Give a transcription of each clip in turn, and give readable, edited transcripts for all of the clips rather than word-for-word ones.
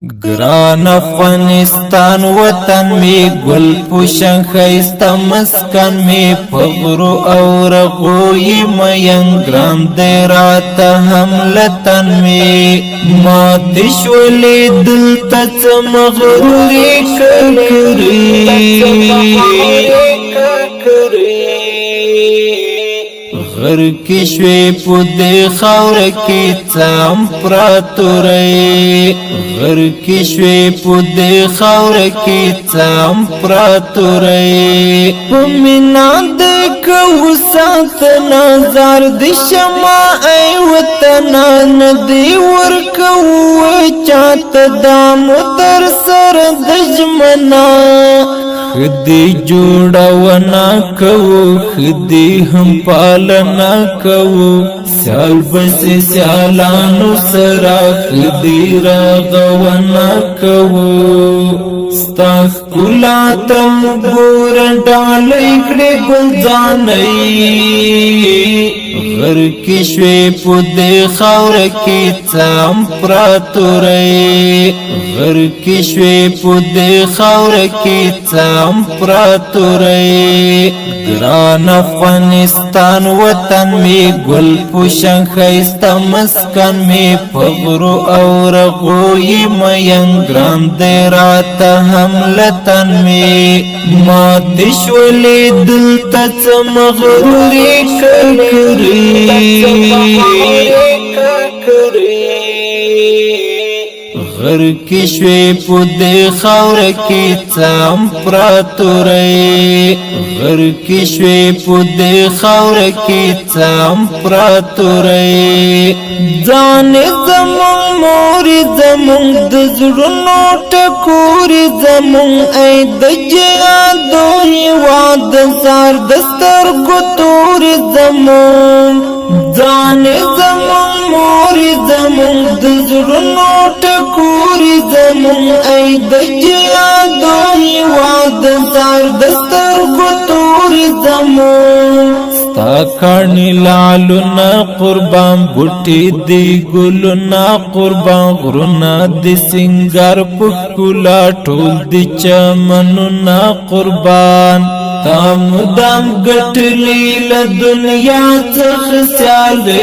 گران افغانستان وطن می گل پوشن خیستا مسکن می فغرو او رغوی مین گرام دیرات حملتن می ماتش ولی دلتا مغروری ککری غر کی شوی پودی خاور کی تام پراتوری غر کی شوی پودی خاور کی تام پراتوری پمینا دک وسات نظر د شما ای وطن ندی ورک و چات دام تر سر دجمنا خدی جوڑا ونا کو خدی هم پالنا کو سیال بس سیالانو سرا خدی راغونا کو ستاخ کلا تم گور ڈال اکڑے گلزانی غر کی شوی پودی خاور کی تام پراتوری غر کی شوی پودی خاور کی تام پراتوری گران افغانستان وطن می گل پوشن خیستا مسکن می فغرو او رغوی مین گرام دیرات حملتن می ماتش ولی دلتا مغروری ککری غر کی شوی پودی خاور کی تام پراتوری غر کی شوی پودی خاور کی تام پراتوری ځان زمون موري زمون د زړونو ټکوري زمون ای د جهادو هیواد سر دستر کو توري زمون ځان زمون موري زمون د زړونو ټکوري زمون ای د جهادو هیواد سر دستر کو توري زمون ستا کانی لالونا قربان بوٹی دی گلونا قربان غرونا دی سنگار پکولا ټول دی چمنونا قربان تام دام گٹلی لدنیا تخسیالی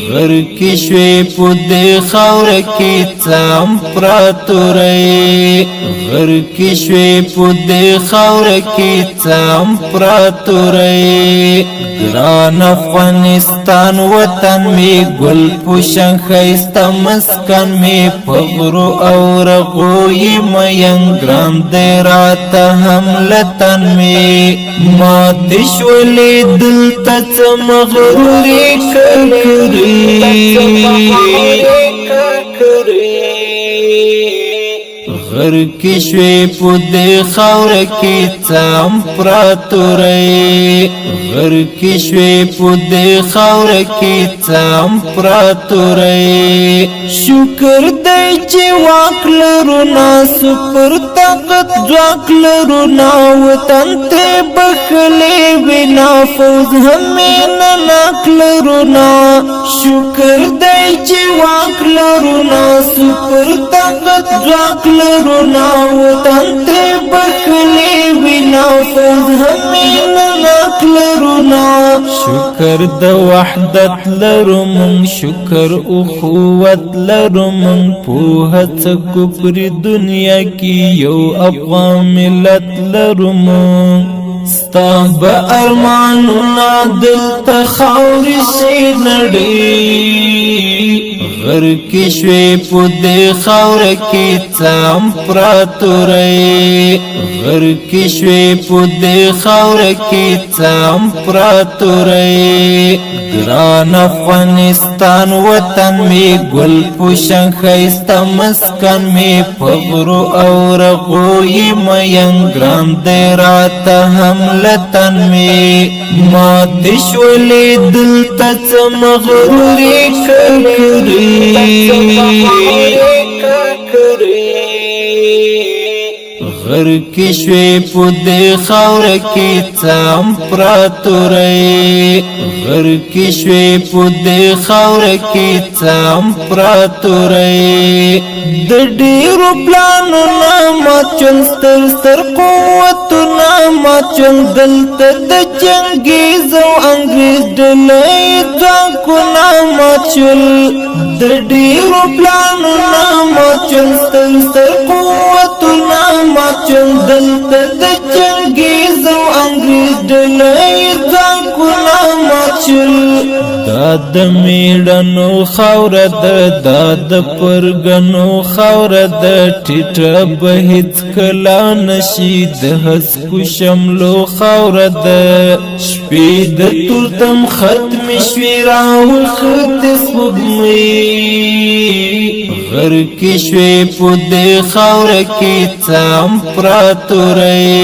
غر کی شوی پودی خاور کی تام پراتوری غر کی شوی پودی خاور کی تام پراتوری گران افغانستان وطن می گل پوشن خیستا مسکن می فغرو او رغوی مین گرام دیرات حملتن می ماتش ولی دلتا مغروری ککری غر کی شوی پودی خاور کی تام پراتوری غر کی شوی پودی خاور کی تام پراتوری شکر دی چی واک لرونا سپر طاقت جواک لرونا وطن تے بخلی بنا فوز ہمین ناک لرونا شکر دی چی واک لرونا سپر طاقت جواک لرونا وطن تے بخلی بنا فوز ہمین ناک لرونا شکر د وحدت لرمون شکر اخوت لرمون پوهت کپری دنیا کی یو افغان ملت لرمون ستا با ارمانونا دلتا خاوری سی نڑی غر کی شوی پودی خاور کی تام پراتوری غر کی شوی پودی خاور کی تام پراتوری گران افغانستان وطن می گل پوشن خیستا مسکن می فغرو او رغوی مین گرام دیرات حملتن می ماتش ولی دلتا مغروری ککری غر غر کې شوې په دې خاوره کې څه امپراتورۍ غر کې شوې په دې خاوره کې څه امپراتورۍ د ډېرو پلانونو ماچون ستر قوتونه ماچون دلته د چنګیز او انګریز ډلې ځواکونه ماچول د ډېرو پلانونو ماچون ستر قوتونه ماچون دلته د چنګیز او انګریز ډلې ځواکونه ماچول دا د میړنو خاوره ده دا د پرګنو خاوره ده ټیټه به هیڅکله نشي د هسکو شملو خاوره ده شپې د تورتم ختمې شوې راوختې سپوږمۍ غر کې شوې په دې خاوره کې څه امپراتورۍ